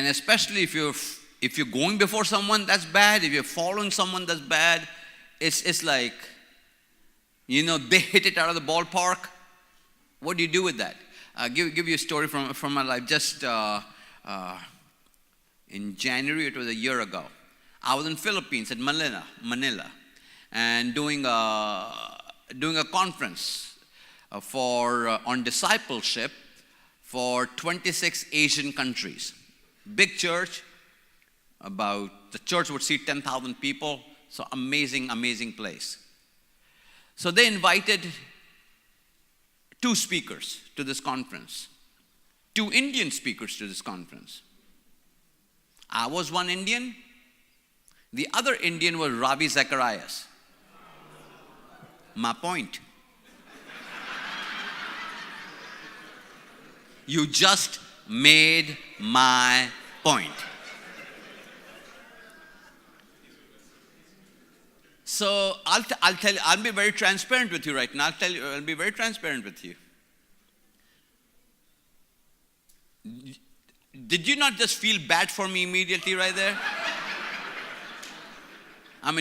And especially if you're going before someone, that's bad. If you're following someone, that's bad. It's like, they hit it out of the ballpark. What do you do with that? Give you a story from my life. Just in January, it was a year ago. I was in Philippines at Manila, and doing a conference on discipleship for 26 Asian countries. Big church. The church would seat 10,000 people. So amazing place. So they invited 2 speakers to this conference. 2 Indian speakers to this conference. I was one Indian. The other Indian was Ravi Zacharias. My point. You just made my point. So I'll tell you, I'll be very transparent with you right now. I'll be very transparent with you. Did you not just feel bad for me immediately right there?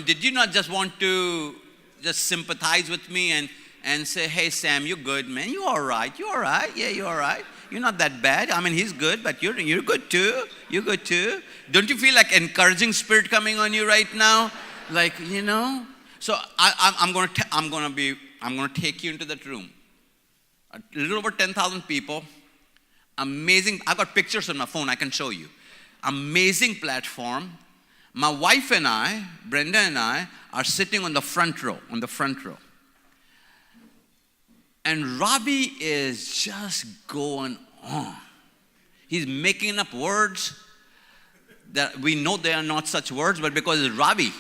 Did you not just want to just sympathize with me and say, hey, Sam, you're good, man. You're all right. Yeah, you're all right. You're not that bad. He's good, but you're good too. You're good too. Don't you feel like encouraging spirit coming on you right now? Like, So I'm going to take you into that room. A little over 10,000 people. Amazing. I got pictures on my phone. I can show you. Amazing platform. My wife and I, Brenda and I, are sitting on the front row. And Ravi is just going on. He's making up words that we know they are not such words, but because it's Ravi,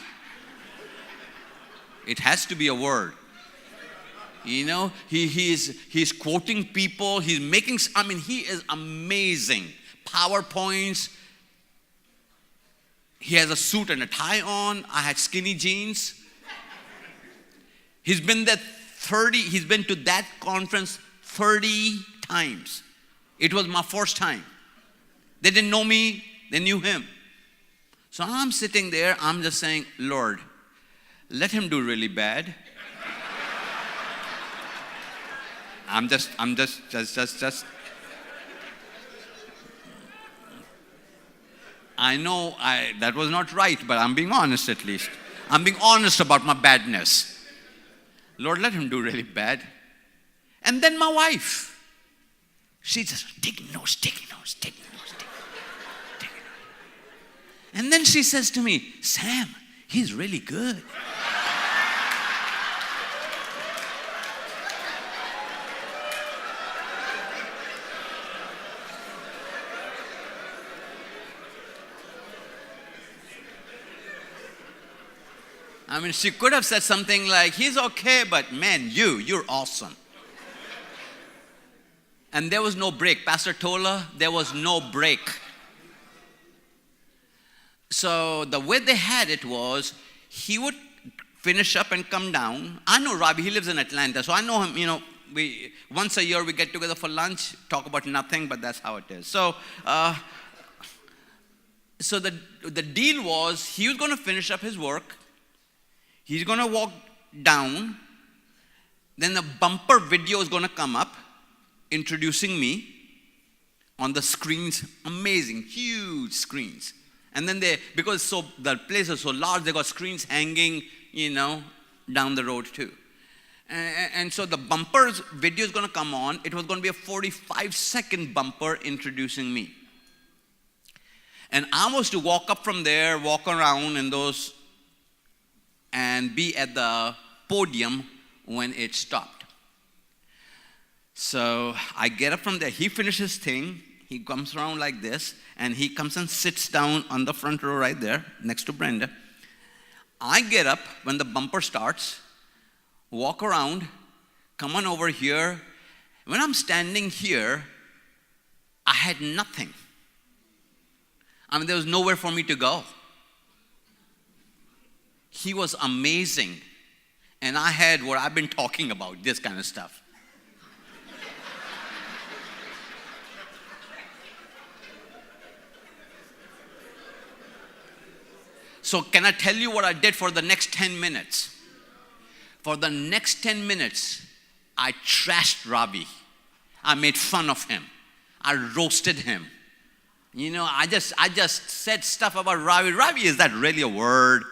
it has to be a word. He's quoting people. He's making, he is amazing. PowerPoints. He has a suit and a tie on. I had skinny jeans. He's been to that conference 30 times. It was my first time. They didn't know me, they knew him. So I'm sitting there, I'm just saying, Lord, let him do really bad. I'm just. I know that was not right, but I'm being honest at least. I'm being honest about my badness. Lord, let him do really bad. And then my wife, she just taking notes. And then she says to me, Sam, he's really good. She could have said something like, he's okay, but man, you're awesome. And there was no break. Pastor Tola, there was no break. So the way they had it was, he would finish up and come down. I know Ravi, he lives in Atlanta, so I know him, once a year we get together for lunch, talk about nothing, but that's how it is. So the deal was, he was going to finish up his work. He's going to walk down. Then the bumper video is going to come up, introducing me on the screens. Amazing, huge screens. And then because the place is so large, they got screens hanging, down the road too. And so the bumper's video is going to come on. It was going to be a 45-second bumper introducing me. And I was to walk up from there, walk around in those, and be at the podium when it stopped. So I get up from there. He finishes his thing. He comes around like this, and he comes and sits down on the front row right there next to Brenda. I get up when the bumper starts, walk around, come on over here. When I'm standing here, I had nothing. There was nowhere for me to go. He was amazing. And I had what I've been talking about, this kind of stuff. So can I tell you what I did for the next 10 minutes? For the next 10 minutes, I trashed Ravi. I made fun of him. I roasted him. I just said stuff about Ravi. Ravi, is that really a word?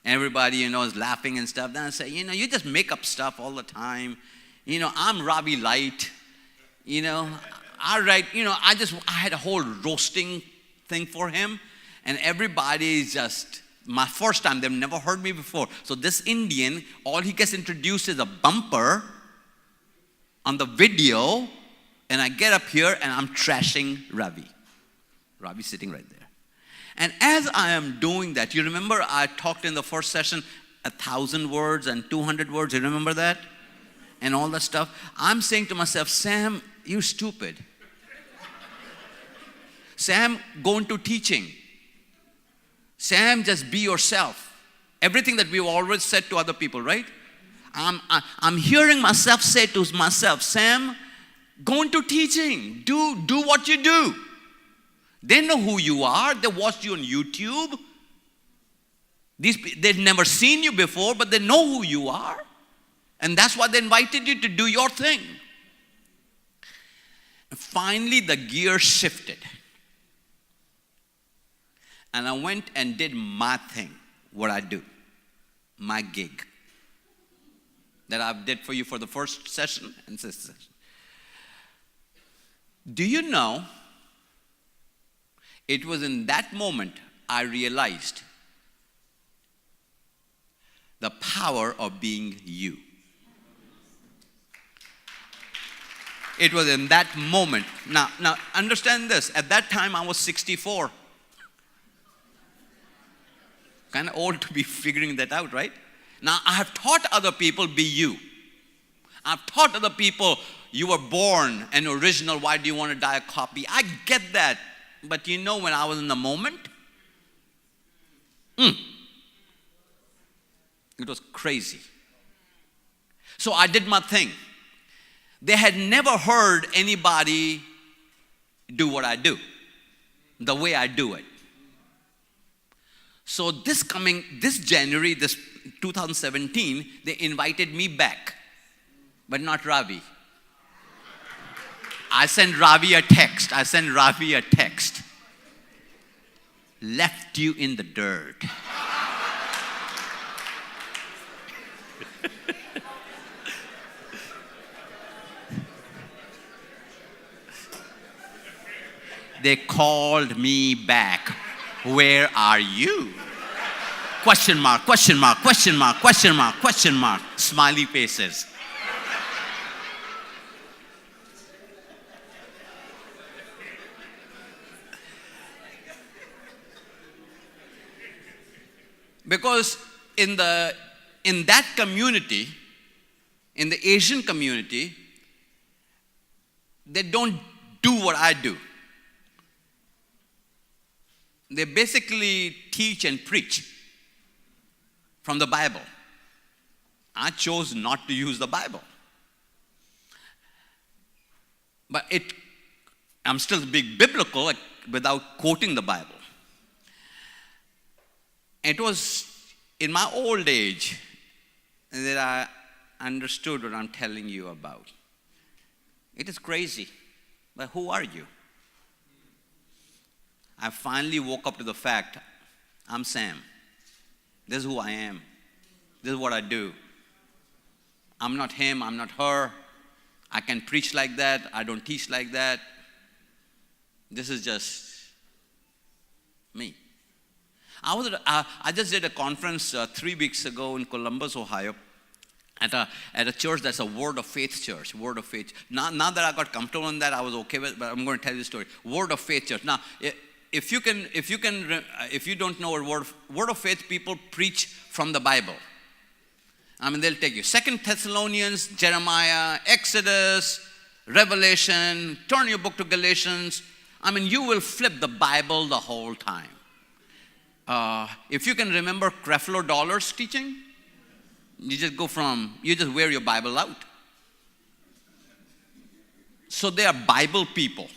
Everybody, is laughing and stuff. Then I say, you just make up stuff all the time. I'm Ravi Light. I had a whole roasting thing for him. And everybody is just, my first time, they've never heard me before. So this Indian, all he gets introduced is a bumper on the video. And I get up here and I'm trashing Ravi. Ravi's sitting right there. And as I am doing that, you remember I talked in the first session 1,000 words and 200 words. You remember that? And all that stuff. I'm saying to myself, Sam, you're stupid. Sam, go into teaching. Sam, just be yourself. Everything that we've always said to other people, right? I'm hearing myself say to myself, Sam, go into teaching. Do what you do. They know who you are. They watched you on YouTube. They've never seen you before, but they know who you are. And that's why they invited you to do your thing. Finally, the gear shifted. And I went and did my thing, what I do, my gig that I did for you for the first session and this session. Do you know, it was in that moment I realized the power of being you. It was in that moment. Now understand this. At that time, I was 64. Kind of old to be figuring that out, right? Now, I have taught other people, be you. I've taught other people, you were born an original, why do you want to die a copy? I get that. But when I was in the moment, it was crazy. So I did my thing. They had never heard anybody do what I do, the way I do it. So this January, this 2017, they invited me back, but not Ravi. I sent Ravi a text. Left you in the dirt. They called me back. Where are you? Question mark, question mark, question mark, question mark, question mark. Smiley faces. Because in that community, in the Asian community, they don't do what I do. They basically teach and preach from the Bible. I chose not to use the Bible. But I'm still being biblical without quoting the Bible. It was in my old age that I understood what I'm telling you about. It is crazy, but who are you? I finally woke up to the fact, I'm Sam. This is who I am. This is what I do. I'm not him, I'm not her. I can preach like that, I don't teach like that. This is just me. I just did a conference 3 weeks ago in Columbus, Ohio, at a church that's a Word of Faith church. Word of Faith. Now that I got comfortable in that, I was okay with it, but I'm going to tell you the story. Word of Faith church. Now, if you don't know what Word of Faith people preach from the Bible. I mean, they'll take you 2 Thessalonians, Jeremiah, Exodus, Revelation, turn your book to Galatians. I mean, you will flip the Bible the whole time. If you can remember Creflo Dollar's teaching, you just wear your Bible out. So they are Bible people.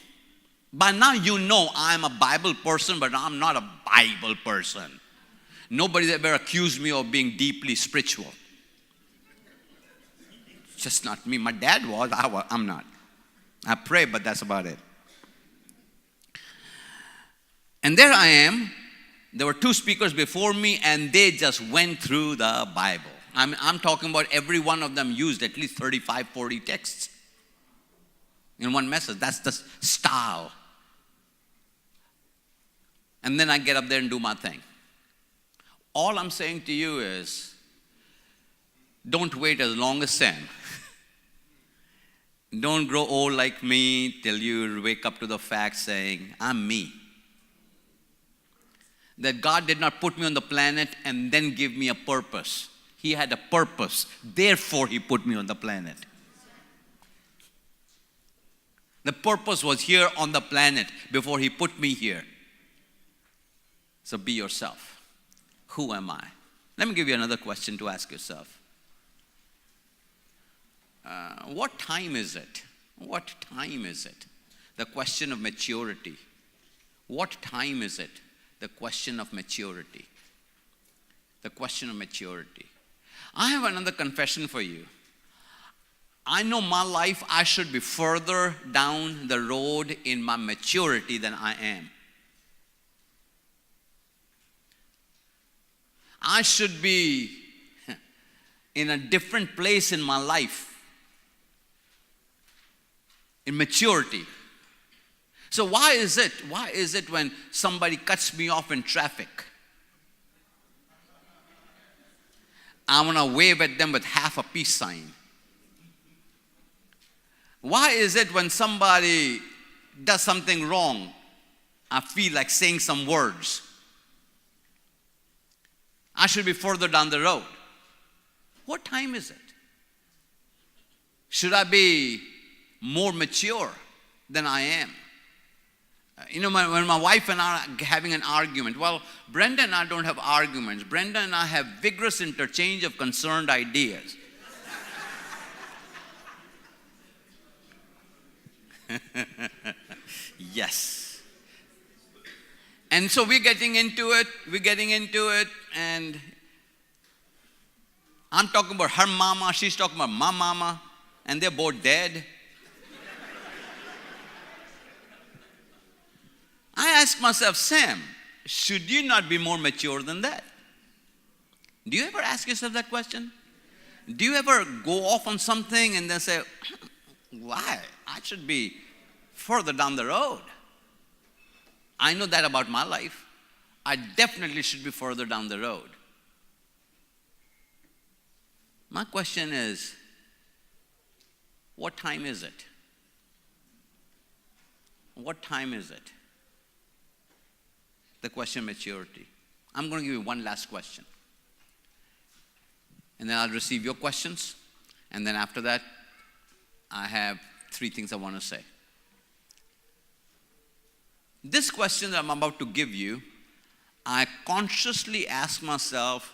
By now you know I'm a Bible person, but I'm not a Bible person. Nobody's ever accused me of being deeply spiritual. Just not me. My dad was. I'm not. I pray, but that's about it. And there I am. There were two speakers before me, and they just went through the Bible. I'm talking about every one of them used at least 35, 40 texts in one message. That's the style. And then I get up there and do my thing. All I'm saying to you is, don't wait as long as Sam. Don't grow old like me till you wake up to the fact saying, I'm me. That God did not put me on the planet and then give me a purpose. He had a purpose. Therefore, He put me on the planet. The purpose was here on the planet before He put me here. So be yourself. Who am I? Let me give you another question to ask yourself. What time is it? What time is it? The question of maturity. What time is it? The question of maturity. The question of maturity. I have another confession for you. I know my life, I should be further down the road in my maturity than I am. I should be in a different place in my life, in maturity. So why is it when somebody cuts me off in traffic, I want to wave at them with half a peace sign? Why is it when somebody does something wrong, I feel like saying some words? I should be further down the road. What time is it? Should I be more mature than I am? When my wife and I are having an argument, well, Brenda and I don't have arguments. Brenda and I have vigorous interchange of concerned ideas. Yes. And so we're getting into it, and I'm talking about her mama, she's talking about my mama, and they're both dead. I ask myself, Sam, should you not be more mature than that? Do you ever ask yourself that question? Do you ever go off on something and then say, why? I should be further down the road. I know that about my life. I definitely should be further down the road. My question is, what time is it? What time is it? The question of maturity. I'm going to give you one last question. And then I'll receive your questions. And then after that, I have 3 things I want to say. This question that I'm about to give you, I consciously ask myself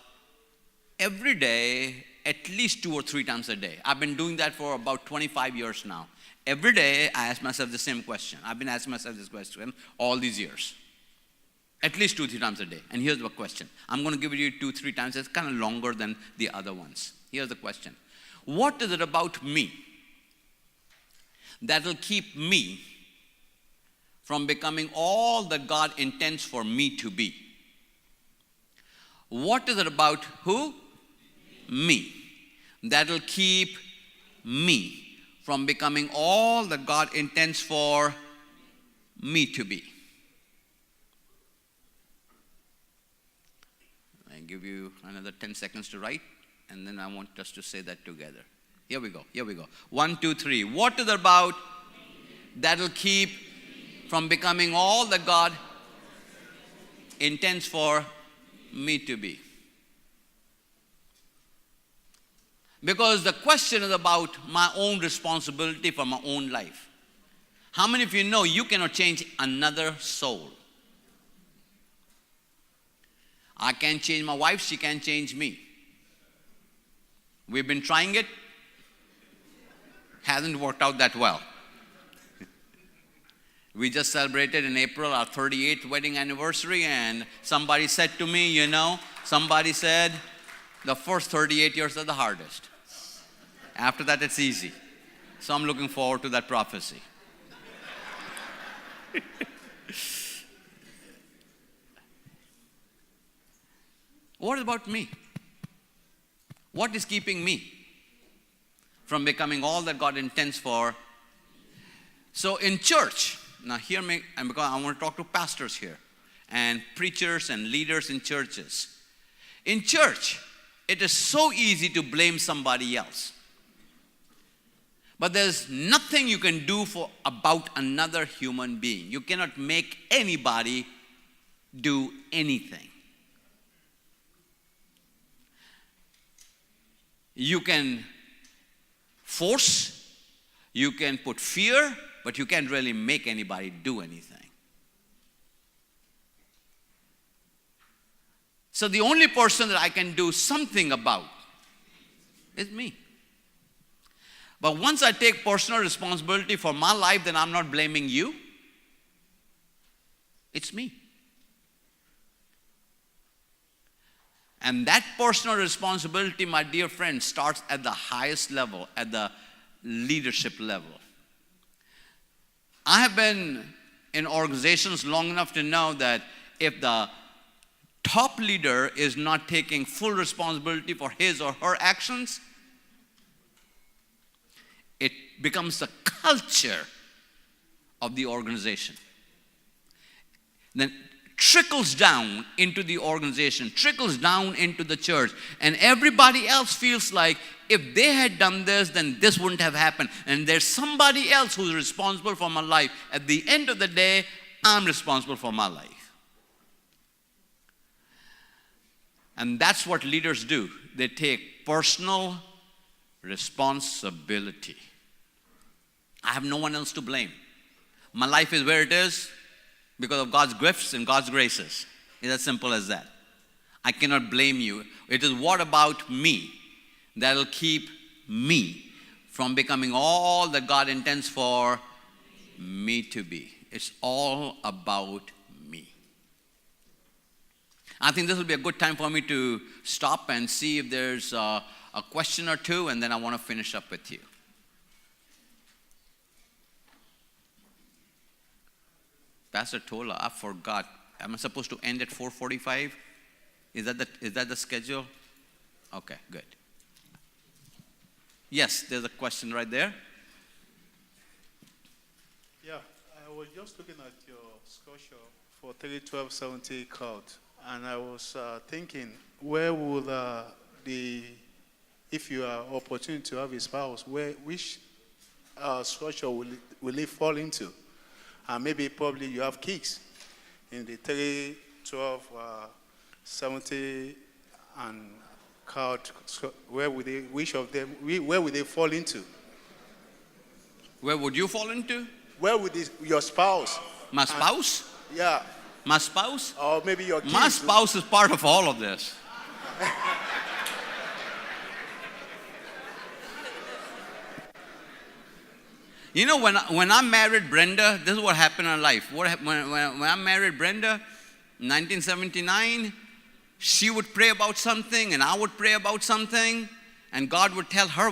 every day, at least 2 or 3 times a day. I've been doing that for about 25 years now. Every day, I ask myself the same question. I've been asking myself this question all these years. At least 2 or 3 times a day. And here's the question. I'm going to give it you 2 or 3 times. It's kind of longer than the other ones. Here's the question. What is it about me that will keep me from becoming all that God intends for me to be? What is it about who? Me. That will keep me from becoming all that God intends for me to be. I give you another 10 seconds to write, and then I want us to say that together. Here we go. 1, 2, 3. What is it about that will keep from becoming all that God intends for me to be? Because the question is about my own responsibility for my own life. How many of you know you cannot change another soul? I can't change my wife, she can't change me. We've been trying it. Hasn't worked out that well. We just celebrated in April our 38th wedding anniversary, and somebody said to me, Somebody said, the first 38 years are the hardest. After that, it's easy. So I'm looking forward to that prophecy. What about me? What is keeping me from becoming all that God intends for? So in church, now hear me, and because I want to talk to pastors here, and preachers and leaders in churches. In church, it is so easy to blame somebody else. But there's nothing you can do about another human being. You cannot make anybody do anything. You can force, you can put fear, but you can't really make anybody do anything. So the only person that I can do something about is me. But once I take personal responsibility for my life, then I'm not blaming you. It's me. And that personal responsibility, my dear friend, starts at the highest level, at the leadership level. I have been in organizations long enough to know that if the top leader is not taking full responsibility for his or her actions, it becomes the culture of the organization. Then trickles down into the organization, trickles down into the church, and everybody else feels like if they had done this, then this wouldn't have happened. And there's somebody else who's responsible for my life. At the end of the day, I'm responsible for my life. And that's what leaders do. They take personal responsibility. I have no one else to blame. My life is where it is because of God's gifts and God's graces. It's as simple as that. I cannot blame you. It is what about me that will keep me from becoming all that God intends for me to be. It's all about me. I think this will be a good time for me to stop and see if there's a question or two, and then I want to finish up with you. Pastor Tola, I forgot. Am I supposed to end at 4:45? Is that the schedule? Okay, good. Yes, there's a question right there. Yeah, I was just looking at your scripture for 3:12:70 cult, and I was thinking, where would if you are opportunity to have a spouse, which structure will it fall into? And maybe probably you have kids in the 3:12:70 and cult. Where would they fall into? Where would you fall into? Where would your spouse? My spouse? Yeah. My spouse? Or maybe your kids. My spouse is part of all of this. You know, when I married Brenda, this is what happened in life. When I married Brenda, in 1979, she would pray about something, and I would pray about something, and God would tell her